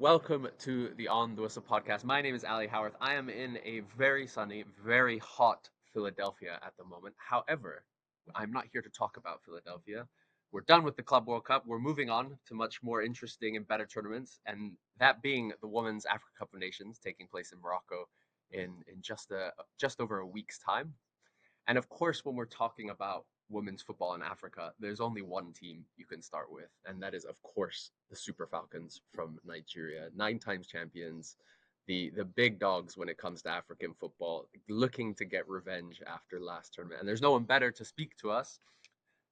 welcome to the On the Whistle podcast. My name is Ali Howorth. I am in a very sunny, very hot Philadelphia at the moment. However, I'm not here to talk about Philadelphia. We're done with the Club World Cup. We're moving on to much more interesting and better tournaments, and that being the Women's Africa Cup of Nations taking place in Morocco in just over a week's time. And of course, when we're talking about women's football in Africa, there's only one team you can start with, and that is, of course, the Super Falcons from Nigeria, 9 times champions, the big dogs when it comes to African football, looking to get revenge after last tournament. And there's no one better to speak to us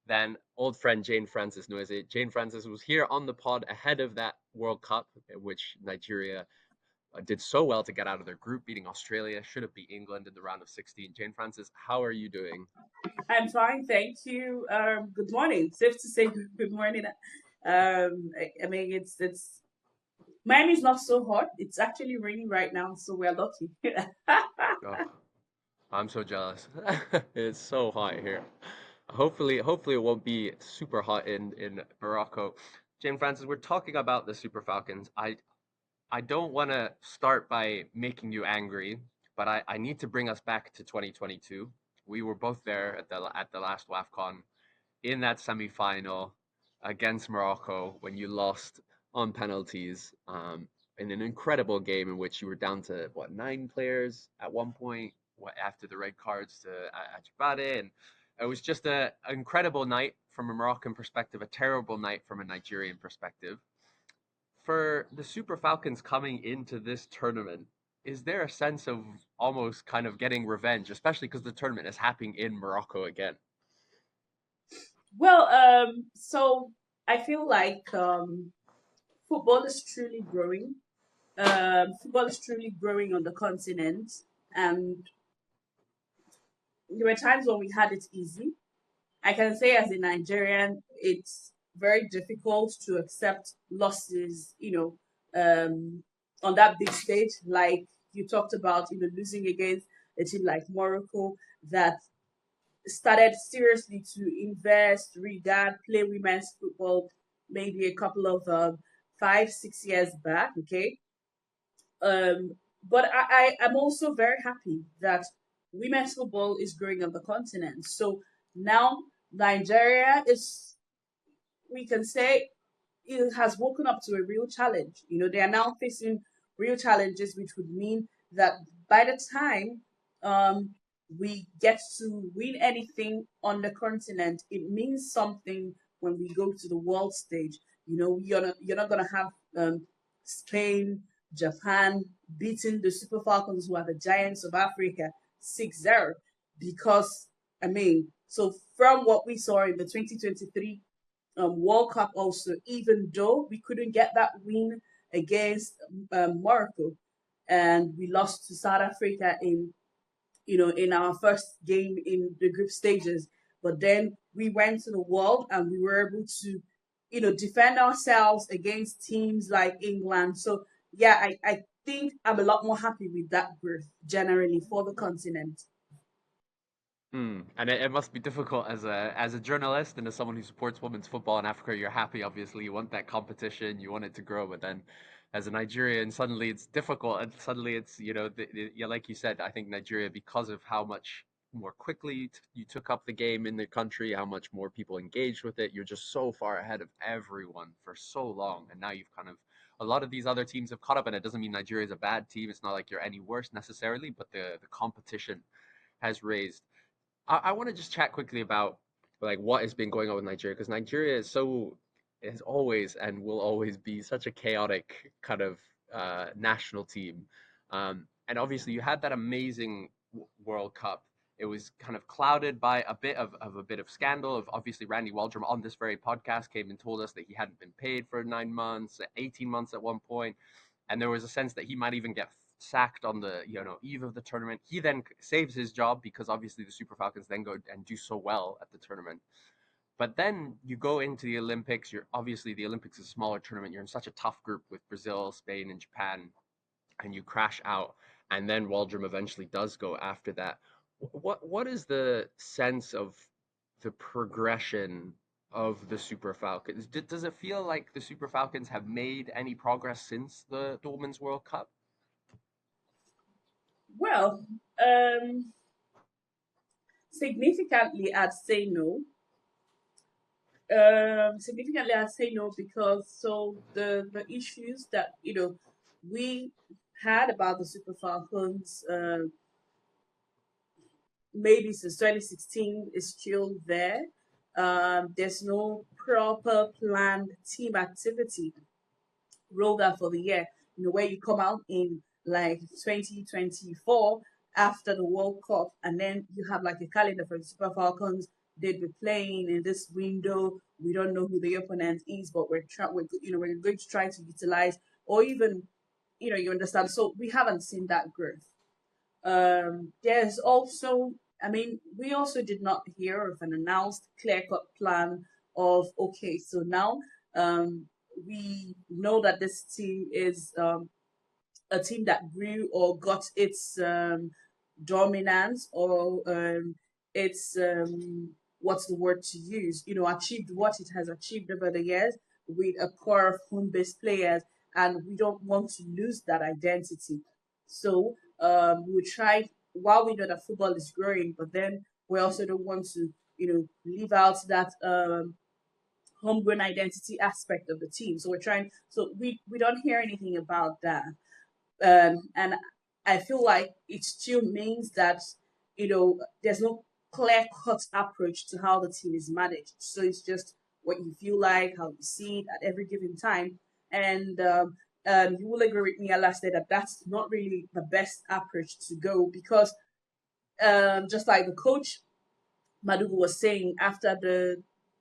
than old friend Jane Francis Nweze. Jane Francis was here on the pod ahead of that World Cup, which Nigeria did so well to get out of their group, beating Australia, should have beat England in the round of 16. Jane Francis, how are you doing? I'm fine, thank you. Good morning. Safe to say good morning. I mean, it's Miami's not so hot. It's actually raining right now, so we're lucky. Oh, I'm so jealous. It's so hot here. Hopefully it won't be super hot in Morocco. Jane Francis, we're talking about the Super Falcons. I don't want to start by making you angry, but I need to bring us back to 2022. We were both there at the last WAFCON in that semi-final against Morocco when you lost on penalties in an incredible game in which you were down to 9 players at one point after the red cards to Ajibade, and it was just an incredible night from a Moroccan perspective, a terrible night from a Nigerian perspective. For the Super Falcons coming into this tournament, is there a sense of almost kind of getting revenge, especially because the tournament is happening in Morocco again? Well, so I feel like football is truly growing. Football is truly growing on the continent, and there were times when we had it easy. I can say as a Nigerian, it's very difficult to accept losses, on that big stage, like you talked about, losing against a team like Morocco that started seriously to invest, regard, play women's football maybe a couple of 5, 6 years back. Okay, but I'm also very happy that women's football is growing on the continent. So now Nigeria is, we can say, it has woken up to a real challenge. They are now facing real challenges, which would mean that by the time um, we get to win anything on the continent, it means something when we go to the world stage. You're not gonna have Spain, Japan beating the Super Falcons, who are the giants of Africa, 6-0. Because so from what we saw in the 2023 World Cup also, even though we couldn't get that win against Morocco, and we lost to South Africa in our first game in the group stages, but then we went to the world and we were able to defend ourselves against teams like England. So yeah, I think I'm a lot more happy with that growth generally for the continent. And it must be difficult as a journalist and as someone who supports women's football in Africa. You're happy, obviously. You want that competition, you want it to grow, but then as a Nigerian, suddenly it's difficult, and suddenly it's yeah, like you said, I think Nigeria, because of how much more quickly you took up the game in the country, how much more people engaged with it. You're just so far ahead of everyone for so long, and now you've kind of a lot of these other teams have caught up, and it doesn't mean Nigeria is a bad team. It's not like you're any worse necessarily, but the competition has raised. I want to just chat quickly about like what has been going on with Nigeria, because Nigeria is always and will always be such a chaotic kind of national team. And obviously you had that amazing World Cup. It was kind of clouded by a bit of scandal. Of obviously Randy Waldrum on this very podcast came and told us that he hadn't been paid for 9 months, 18 months at one point, and there was a sense that he might even get sacked on the eve of the tournament. He then saves his job because obviously the Super Falcons then go and do so well at the tournament. But then you go into the Olympics. You're obviously the Olympics is a smaller tournament. You're in such a tough group with Brazil, Spain, and Japan, and you crash out. And then Waldrum eventually does go after that. What is the sense of the progression of the Super Falcons. Does it feel like the Super Falcons have made any progress since the Women's World Cup? Well, significantly, I'd say no. Significantly, I'd say no because so the issues that we had about the Super Falcons, maybe since 2016, is still there. There's no proper planned team activity rolled out for the year. Where you come out in like 2024 after the World Cup, and then you have like a calendar for the Super Falcons. They'd be playing in this window. We don't know who the opponent is, but we're going to try to utilize, or even you understand. So we haven't seen that growth. There's also, I mean, we also did not hear of an announced clear cut plan of, okay, so now we know that this team is a team that grew or got its dominance or its, what's the word to use, achieved what it has achieved over the years with a core of home based players, and we don't want to lose that identity. So we try, while we know that football is growing, but then we also don't want to, leave out that homegrown identity aspect of the team. So we're trying. So we don't hear anything about that, and I feel like it still means that there's no clear cut approach to how the team is managed. So it's just what you feel like, how you see it at every given time, and you will agree with me, Alasdair, that that's not really the best approach to go because just like the coach Madugu was saying after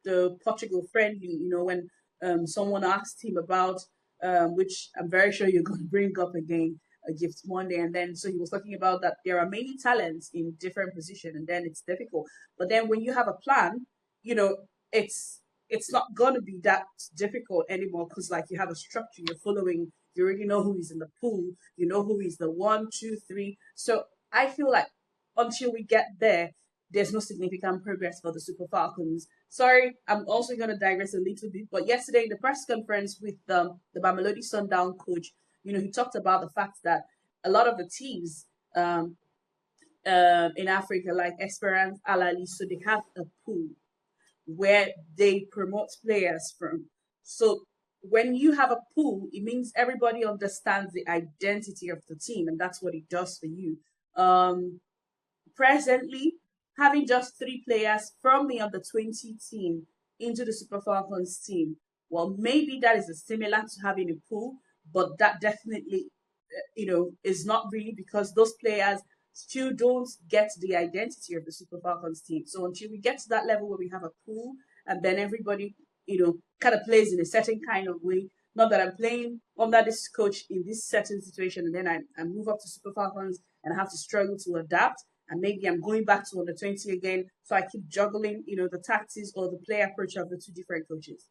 the Portugal friendly, when someone asked him about which I'm very sure you're going to bring up again, a gift Monday, and then so he was talking about that there are many talents in different positions, and then it's difficult. But then when you have a plan, you know, it's not going to be that difficult anymore because like you have a structure you're following. You already know who is in the pool. You know who is the one, two, three. So I feel like until we get there, there's no significant progress for the Super Falcons. Sorry, I'm also going to digress a little bit, but yesterday in the press conference with the Mamelodi Sundown coach, he talked about the fact that a lot of the teams um, in Africa, like Esperance, Alali, so they have a pool where they promote players from. So when you have a pool, it means everybody understands the identity of the team, and that's what it does for you. Presently, having just three players from the under 20 team into the Super Falcons team, well, maybe that is similar to having a pool, but that definitely, is not really because those players still don't get the identity of the Super Falcons team. So until we get to that level where we have a pool and then everybody, kind of plays in a certain kind of way, not that I'm playing under this coach in this certain situation and then I move up to Super Falcons and I have to struggle to adapt and maybe I'm going back to under 20 again. So I keep juggling, the tactics or the play approach of the two different coaches.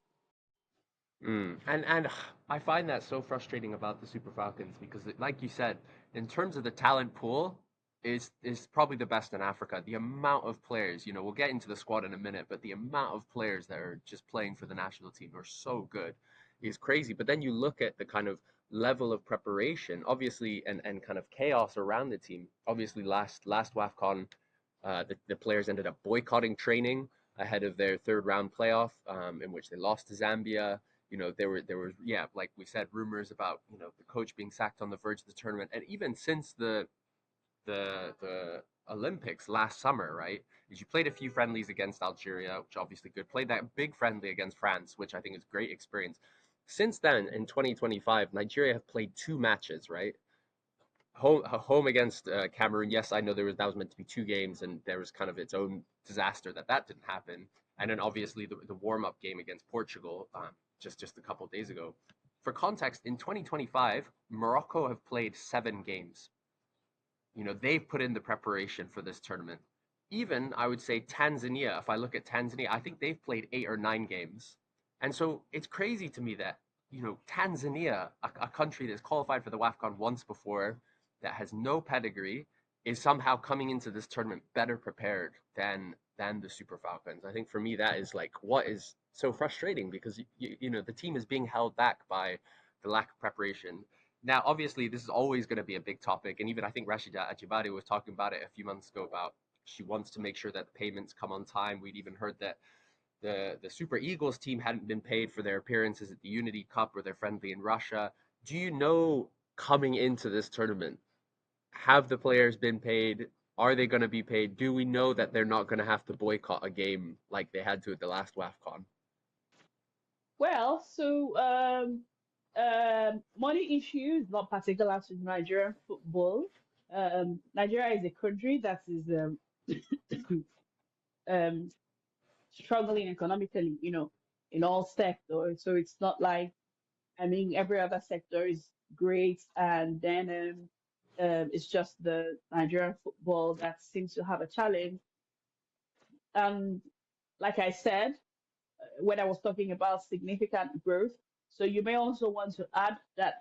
And I find that so frustrating about the Super Falcons because, like you said, in terms of the talent pool, is probably the best in Africa. The amount of players, we'll get into the squad in a minute, but the amount of players that are just playing for the national team are so good is crazy. But then you look at the kind of level of preparation, obviously, and kind of chaos around the team. Obviously, last WAFCON, the players ended up boycotting training ahead of their third round playoff, in which they lost to Zambia. There was yeah, like we said, rumors about the coach being sacked on the verge of the tournament, and even since the Olympics last summer, right? Is you played a few friendlies against Algeria, which obviously good. Played that big friendly against France, which I think is a great experience. Since then, in 2025, Nigeria have played two matches, right? Home against Cameroon. Yes, I know that was meant to be two games, and there was kind of its own disaster that didn't happen. And then obviously the warm up game against Portugal, just a couple of days ago. For context, in 2025, Morocco have played 7 games. They've put in the preparation for this tournament. Even I would say Tanzania, if I look at Tanzania, I think they've played 8 or 9 games. And so it's crazy to me that, Tanzania, a country that's qualified for the WAFCON once before, that has no pedigree, is somehow coming into this tournament better prepared than the Super Falcons. I think for me that is like so frustrating because the team is being held back by the lack of preparation. Now, obviously, this is always going to be a big topic, and even I think Rashida Ajibade was talking about it a few months ago about she wants to make sure that the payments come on time. We'd even heard that the Super Eagles team hadn't been paid for their appearances at the Unity Cup or their friendly in Russia. Do you know coming into this tournament, have the players been paid? Are they going to be paid? Do we know that they're not going to have to boycott a game like they had to at the last WAFCON? Well, so money issues not particular to Nigerian football. Nigeria is a country that is um, struggling economically, in all sectors. So it's not like, I mean, every other sector is great, and then it's just the Nigerian football that seems to have a challenge. And like I said, when I was talking about significant growth, so you may also want to add that,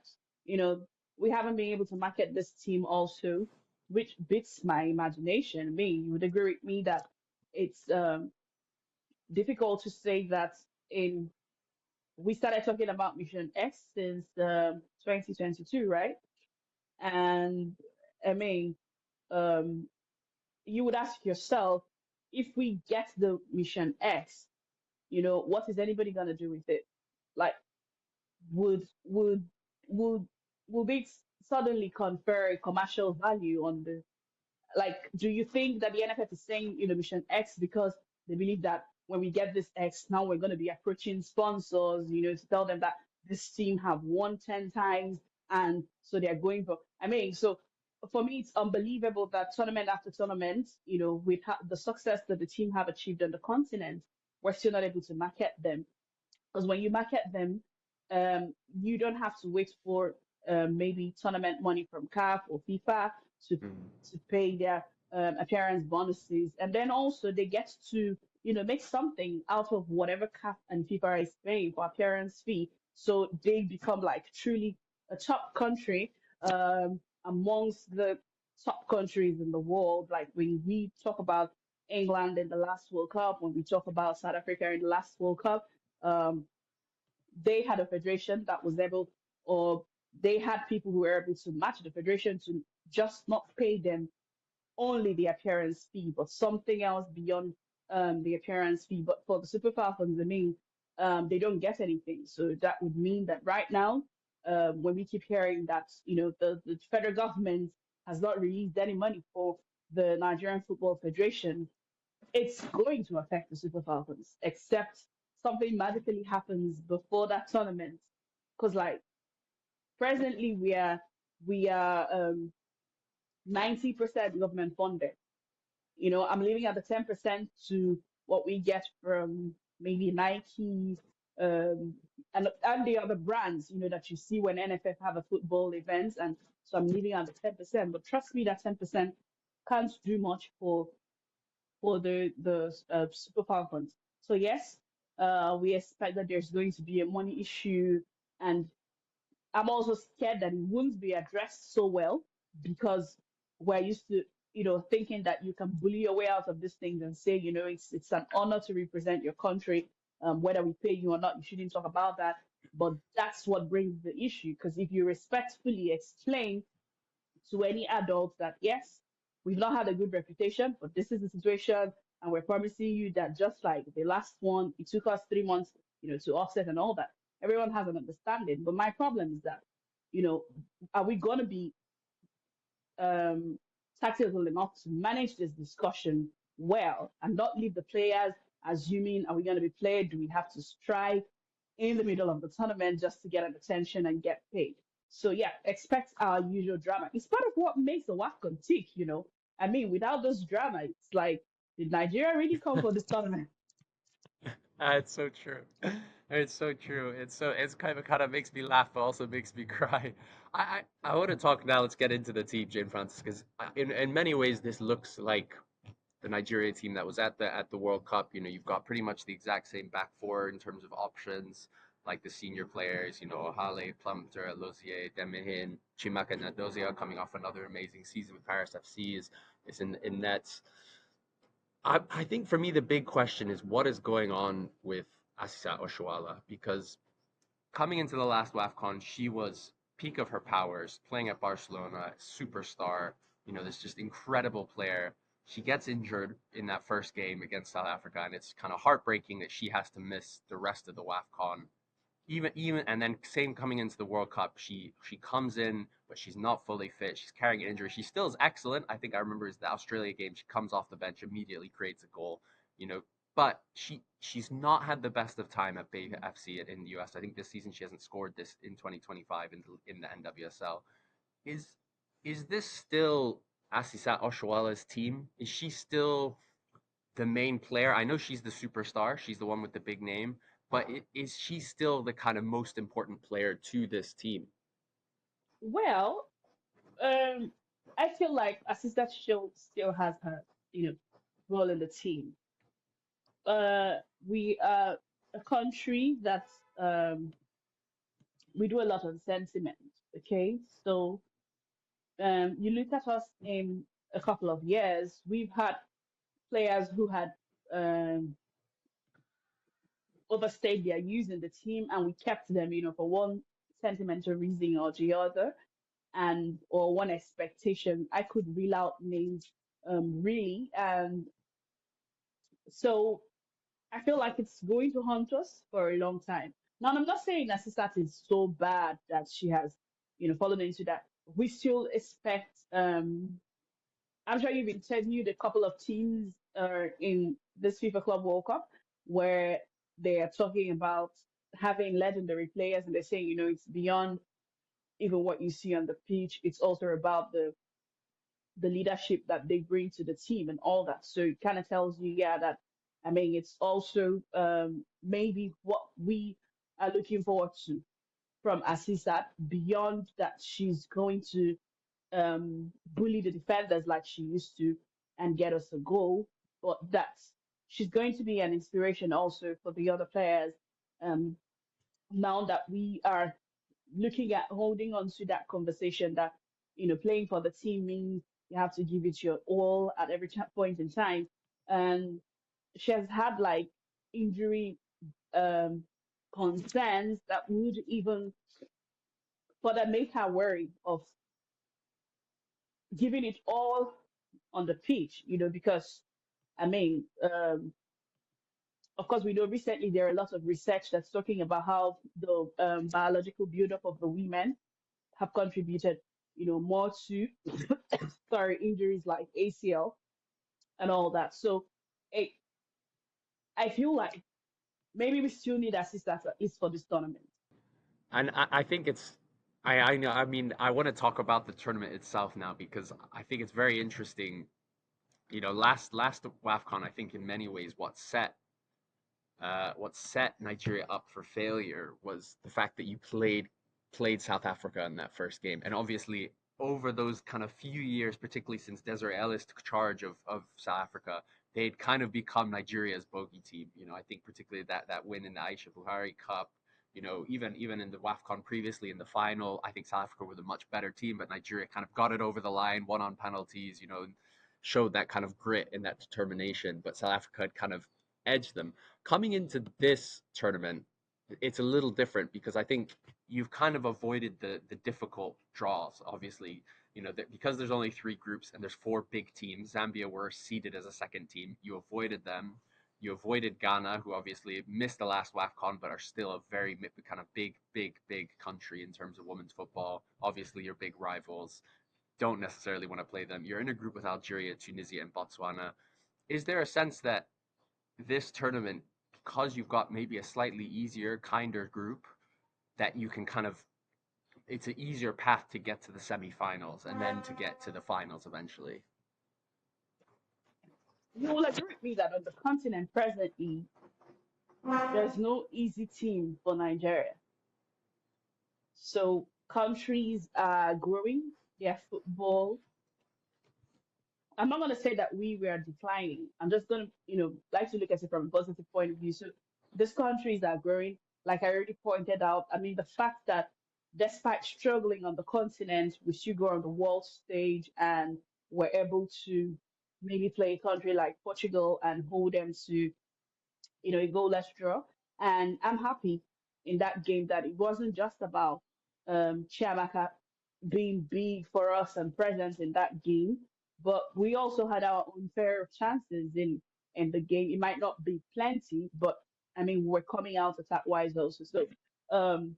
you know, we haven't been able to market this team also, which beats my imagination. Me, you would agree with me that it's difficult to say that in we started talking about Mission X since 2022, right? And I mean, um, you would ask yourself, if we get the Mission X, what is anybody gonna do with it? Like, would would would would it suddenly confer a commercial value on the like, do you think that the NFF is saying, Mission X because they believe that when we get this X, now we're going to be approaching sponsors, to tell them that this team have won 10 times and so they're going for, I mean, so for me, it's unbelievable that tournament after tournament, with the success that the team have achieved on the continent, we're still not able to market them. Because when you market them, you don't have to wait for maybe tournament money from CAF or FIFA to Mm. to pay their appearance bonuses, and then also they get to make something out of whatever CAF and FIFA is paying for appearance fee. So they become like truly a top country amongst the top countries in the world. Like when we talk about England in the last World Cup, when we talk about South Africa in the last World Cup, um, they had a federation that was able, or they had people who were able to match the federation to just not pay them only the appearance fee, but something else beyond the appearance fee. But for the Super Falcons, I mean, they don't get anything. So that would mean that right now, when we keep hearing that, the federal government has not released any money for the Nigerian Football Federation, it's going to affect the Super Falcons, except something magically happens before that tournament. Because like presently we are 90% government funded. I'm leaving at the 10% to what we get from maybe Nike, um, and the other brands, that you see when NFF have a football event. And so I'm leaving at the 10%. But trust me, that 10% can't do much for the Super Falcons. So yes, we expect that there's going to be a money issue, and I'm also scared that it won't be addressed so well because we're used to, thinking that you can bully your way out of these things and say, it's an honor to represent your country. Whether we pay you or not, you shouldn't talk about that. But that's what brings the issue. Because if you respectfully explain to any adult that yes, we've not had a good reputation, but this is the situation, and we're promising you that just like the last one, it took us 3 months, to offset and all that. Everyone has an understanding. But my problem is that, you know, are we gonna be um tactical enough to manage this discussion well and not leave the players assuming, are we going to be played? Do we have to strike in the middle of the tournament just to get an attention and get paid? So yeah, expect our usual drama. It's part of what makes the WAFCON tick. I mean, without this drama, it's like, did Nigeria really come for this tournament? It's so true. It's so true. It's kind of makes me laugh, but also makes me cry. I want to talk now. Let's get into the team, Jane Francis, because in many ways this looks like the Nigeria team that was at the World Cup. You've got pretty much the exact same back four in terms of options, like the senior players. Ohale, Plumter, Lozier, Demihin, Chimaka Nadozia coming off another amazing season with Paris FC is in nets. I think for me the big question is what is going on with Asisat Oshoala, because coming into the last WAFCON, she was peak of her powers, playing at Barcelona, superstar, this just incredible player. She gets injured in that first game against South Africa, and it's kind of heartbreaking that she has to miss the rest of the WAFCON. Even and then same coming into the World Cup, she comes in, but she's not fully fit. She's carrying an injury. She still is excellent. I think I remember is the Australia game. She comes off the bench, immediately creates a goal. You know, but she's not had the best of time at Bay FC in the US. I think this season she hasn't scored this in 2025 in the NWSL. Is is this still Asisat Oshoala's team? Is she still the main player? I know she's the superstar. She's the one with the big name, but is she still the kind of most important player to this team? Well, um, I feel like Assistant still has her, role in the team. We are a country that um, we do a lot on sentiment. Okay, so you look at us in a couple of years, we've had players who had um, overstayed their use in the team, and we kept them, for one sentimental reason or the other, and or one expectation. I could reel out names really, and so I feel like it's going to haunt us for a long time. Now, I'm not saying Nasisat is so bad that she has, fallen into that. We still expect. I'm sure you've interviewed a couple of teams in this FIFA Club World Cup where they are talking about having legendary players, and they're saying, it's beyond even what you see on the pitch. It's also about the leadership that they bring to the team and all that. So it kind of tells you, yeah, that I mean, it's also maybe what we are looking forward to from Asisat beyond that she's going to bully the defenders like she used to and get us a goal, but that she's going to be an inspiration also for the other players. Um, Now that we are looking at holding on to that conversation that playing for the team means you have to give it your all at every point in time, and she has had like injury um concerns that would even further make her worry of giving it all on the pitch, because I mean, of course, we know recently there are a lot of research that's talking about how the biological buildup of the women have contributed, more to sorry injuries like ACL and all that. So, it, I feel like maybe we still need assistance at least for this tournament. And I think it's I know I mean I want to talk about the tournament itself now because I think it's very interesting. Last WAFCON, I think in many ways what set Nigeria up for failure was the fact that you played South Africa in that first game, and obviously over those kind of few years, particularly since Desiree Ellis took charge of South Africa, they'd kind of become Nigeria's bogey team. I think particularly that win in the Aisha Buhari Cup. Even in the WAFCON previously in the final, I think South Africa were the much better team, but Nigeria kind of got it over the line, won on penalties. Showed that kind of grit and that determination, but South Africa had kind of edged them. Coming into this tournament, it's a little different because I think you've kind of avoided the difficult draws. Obviously, because there's only three groups and there's four big teams. Zambia were seeded as a second team. You avoided them. You avoided Ghana, who obviously missed the last WAFCON, but are still a very kind of big country in terms of women's football. Obviously, your big rivals don't necessarily want to play them. You're in a group with Algeria, Tunisia, and Botswana. Is there a sense that this tournament, because you've got maybe a slightly easier, kinder group, that you can kind of, it's an easier path to get to the semifinals and then to get to the finals eventually? You will agree with me that on the continent presently, there's no easy team for Nigeria. So countries are growing their football. I'm not going to say that we were declining. I'm just going to, like to look at it from a positive point of view. So these countries are growing, like I already pointed out. I mean, the fact that despite struggling on the continent, we still go on the world stage and we're able to maybe play a country like Portugal and hold them to, a goalless draw. And I'm happy in that game that it wasn't just about Chiamaka being big for us and present in that game, but we also had our own fair of chances in the game. It might not be plenty, but I mean we're coming out attack wise also. So um,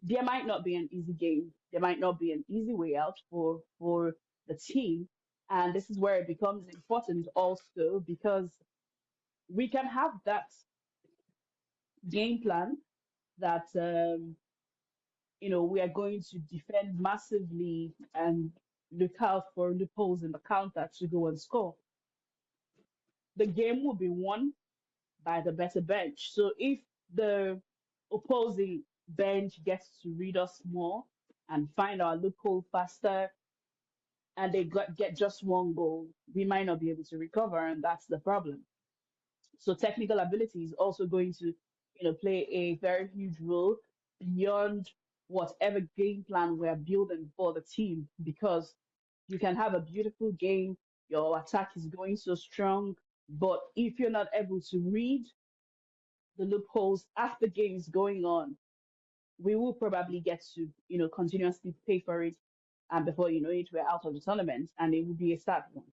there might not be an easy game. There might not be an easy way out for the team, and this is where it becomes important also because we can have that game plan that we are going to defend massively and look out for loopholes in the counter to go and score. The game will be won by the better bench. So if the opposing bench gets to read us more and find our loophole faster and they get just one goal, we might not be able to recover, and that's the problem. So technical ability is also going to, play a very huge role beyond whatever game plan we're building for the team because you can have a beautiful game, your attack is going so strong, but if you're not able to read the loopholes as the game is going on, we will probably get to, continuously pay for it. And before you know it, we're out of the tournament and it will be a sad one.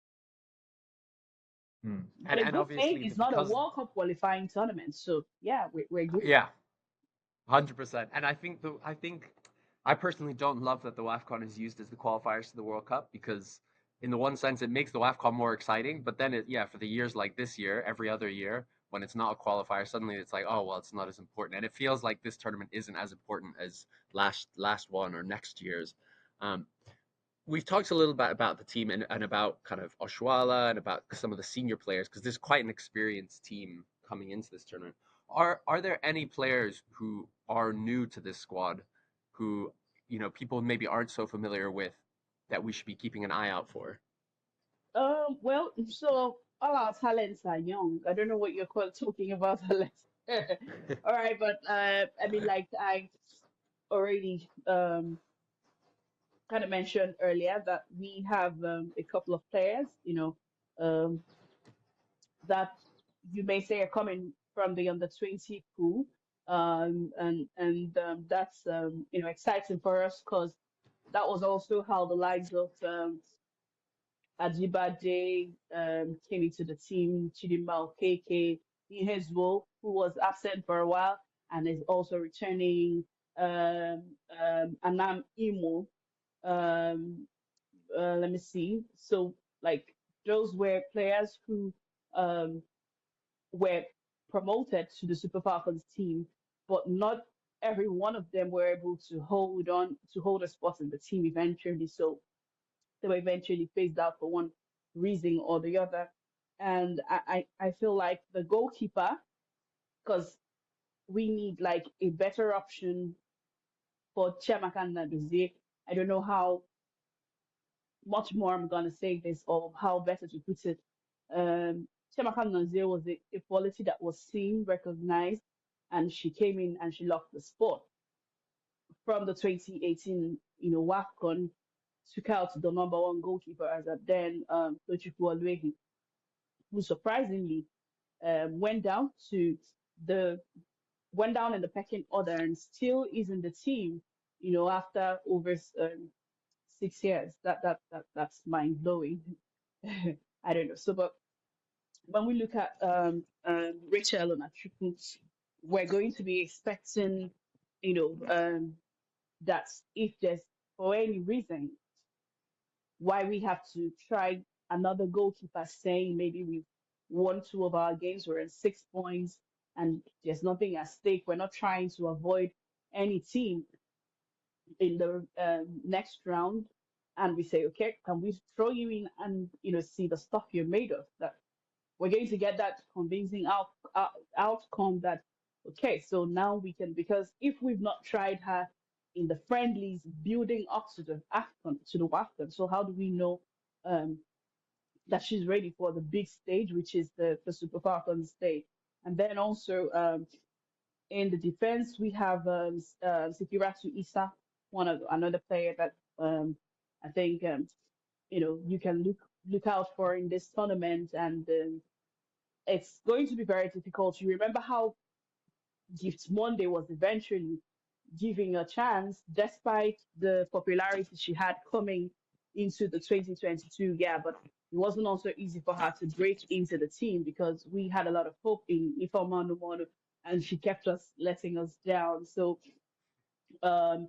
Hmm. But a And good thing obviously it's not a because World Cup qualifying tournament. So yeah, we're good. yeah, 100%. And I personally don't love that the WAFCON is used as the qualifiers to the World Cup because in the one sense it makes the WAFCON more exciting, but then for the years like this year, every other year when it's not a qualifier, suddenly it's like, oh well, it's not as important, and it feels like this tournament isn't as important as last one or next year's. Um, we've talked a little bit about the team and about kind of Oshoala and about some of the senior players because there's quite an experienced team coming into this tournament. Are there any players who are new to this squad who people maybe aren't so familiar with that we should be keeping an eye out for? Well, so all our talents are young. I don't know what you're talking about, Alex. All right, but I mean, like I already kind of mentioned earlier that we have a couple of players, um, that you may say are coming from the under 20 pool. And that's exciting for us because that was also how the likes of Ajibade came into the team, Chidimma Okeke, Ihezwo, who was absent for a while and is also returning, Anam Imo. Um, Let me see. So, like, those were players who um, were promoted to the Super Falcons team, but not every one of them were able to hold a spot in the team eventually. So they were eventually phased out for one reason or the other. And I feel like the goalkeeper, because we need like a better option for Chiamaka Nnadozie. I don't know how much more I'm gonna say this or how better to put it. Chiamaka Nnadozie was a quality that was seen, recognized, and she came in and she locked the spot. From the 2018, WAFCON took out the number one goalkeeper as at then, Tochukwu Oluehi, who surprisingly went down to the went down in the pecking order and still is in the team, after over 6 years. That's mind blowing. I don't know. So, but when we look at Rachel Onachukwu, we're going to be expecting, that if there's for any reason why we have to try another goalkeeper, saying maybe we've won two of our games, we're in 6 points, and there's nothing at stake. We're not trying to avoid any team in the next round. And we say, okay, can we throw you in and see the stuff you're made of? That we're going to get that convincing outcome that okay, so now we can, because if we've not tried her in the friendlies building up to the WAFCON, so how do we know um, that she's ready for the big stage, which is the Super Falcons stage? And then also in the defense, we have Sikiratu Isa, another player that I think you can look out for in this tournament, and it's going to be very difficult. You remember how Gift Monday was eventually giving a chance, despite the popularity she had coming into the 2022 year. But it wasn't also easy for her to break into the team because we had a lot of hope in Ifeoma Onumonu, and she kept us letting us down. Um,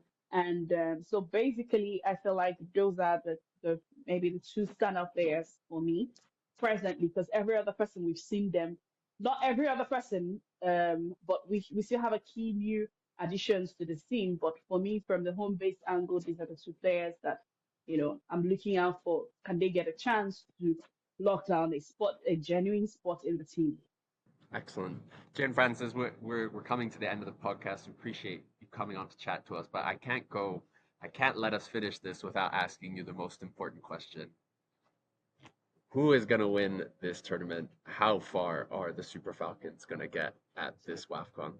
so basically, I feel like those are the maybe the two standout players for me presently, because every other person we've seen them, not every other person, but we still have a key new additions to the team. But for me, from the home base angle, these are the two players that I'm looking out for. Can they get a chance to lock down a spot, a genuine spot in the team? Excellent. Jane Francis, we're coming to the end of the podcast. We appreciate you coming on to chat to us, but I can't let us finish this without asking you the most important question. Who is going to win this tournament? How far are the Super Falcons going to get at this WAFCON?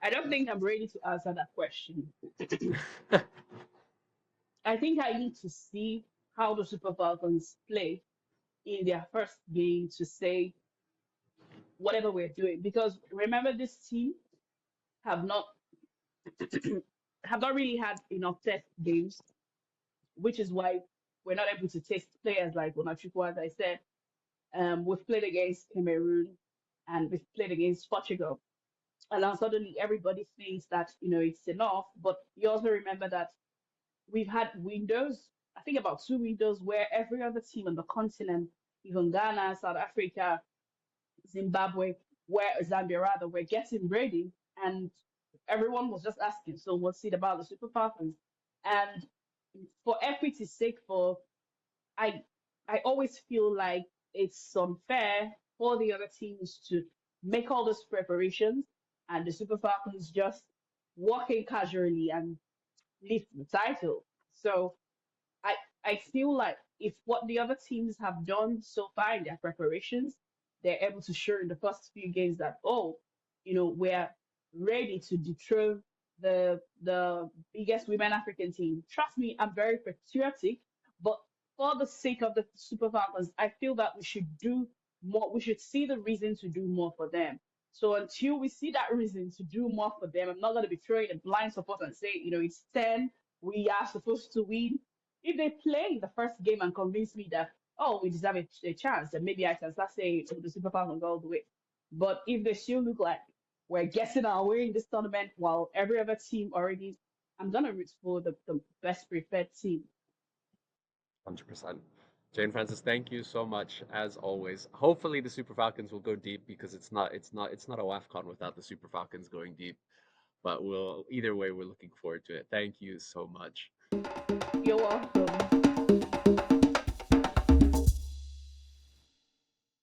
I don't think I'm ready to answer that question. I think I need to see how the Super Falcons play in their first game to say whatever we're doing. Because remember, this team have not have not really had enough test games, which is why we're not able to test players like Onachukwu, as I said. We've played against Cameroon and we've played against Portugal. And now suddenly everybody thinks that, it's enough. But you also remember that we've had windows, I think about two windows, where every other team on the continent, even Ghana, South Africa, Zimbabwe, where Zambia rather, were getting ready, and everyone was just asking, so what's it about the Super Falcons? And for equity's sake, I I always feel like it's unfair for the other teams to make all those preparations and the Super Falcons just walk in casually and lift the title. So I I feel like if what the other teams have done so far in their preparations, they're able to show in the first few games that, we're ready to dethrone the biggest women African team. Trust me, I'm very patriotic, but for the sake of the Super Falcons, I feel that we should do more. We should see the reason to do more for them. So until we see that reason to do more for them, I'm not going to be throwing a blind support and say, it's 10, we are supposed to win. If they play the first game and convince me that, oh, we deserve a chance, then maybe I can start saying, oh, the Super Falcons all the way. But if they still look like we're guessing our way in this tournament while every other team already, I'm going to root for the best prepared team. 100%. Jane Francis, thank you so much as always. Hopefully the Super Falcons will go deep because it's not a WAFCON without the Super Falcons going deep. But either way we're looking forward to it. Thank you so much. You're welcome.